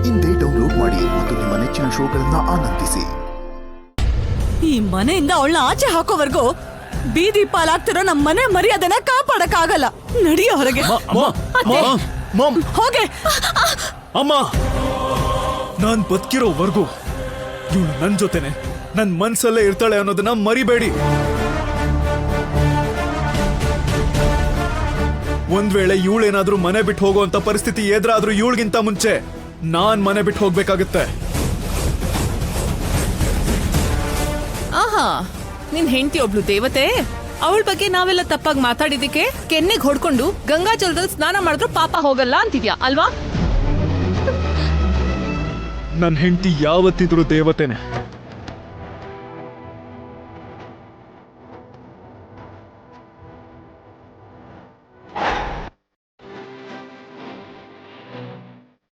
ಇಂದೇ ಡೌನ್ಲೋಡ್ ಮಾಡಿ ಮತ್ತು ನಿಮ್ಮ ನೆಚ್ಚಿನ ಶೋಗಳನ್ನ ಆನಂದಿಸಿ. ಈ ಮನೆಯಿಂದ ಅವಳನ್ನ ಆಚೆ ಹಾಕೋವರೆಗೂ ಬೀದಿ ಪಾಲಾಗ್ತಿರೋ ನಮ್ಮ ಮನೆ ಮರ್ಯಾದೆನ ಕಾಪಾಡಕ್ಕಾಗಲ್ಲ. ನಡಿಯ ಹೊರಗೆ ಹೋಗೆ. ಅಮ್ಮ, ನಾನ್ ಬದುಕಿರೋವರೆಗೂ ಇವಳು ನನ್ ಜೊತೆನೆ ನನ್ ಮನ್ಸಲ್ಲೇ ಇರ್ತಾಳೆ ಅನ್ನೋದನ್ನ ಮರಿಬೇಡಿ. ಒಂದ್ ವೇಳೆ ಇವಳೇನಾದ್ರೂ ಮನೆ ಬಿಟ್ಟು ಹೋಗುವಂತ ಪರಿಸ್ಥಿತಿ ಎದುರಾದ್ರೂ ಇವಳಿಗಿಂತ ಮುಂಚೆ ನಾನ್ ಮನೆ ಬಿಟ್ಟು ಹೋಗ್ಬೇಕಾಗತ್ತೆ. ಆಹಾ, ನಿನ್ ಹೆಂಡತಿ ಒಬ್ಳು ದೇವತೆ. ಅವಳ ಬಗ್ಗೆ ನಾವೆಲ್ಲ ತಪ್ಪಾಗಿ ಮಾತಾಡಿದಕ್ಕೆ ಕೆನ್ನೆಗೆ ಹೊಡ್ಕೊಂಡು ಗಂಗಾಜಲದಲ್ಲಿ ಸ್ನಾನ ಮಾಡಿದ್ರು ಪಾಪ ಹೋಗಲ್ಲ ಅಂತಿದ್ಯಾ ಅಲ್ವಾ? ನನ್ ಹೆಂಡತಿ ಯಾವತ್ತಿದ್ರು ದೇವತೆನೆ.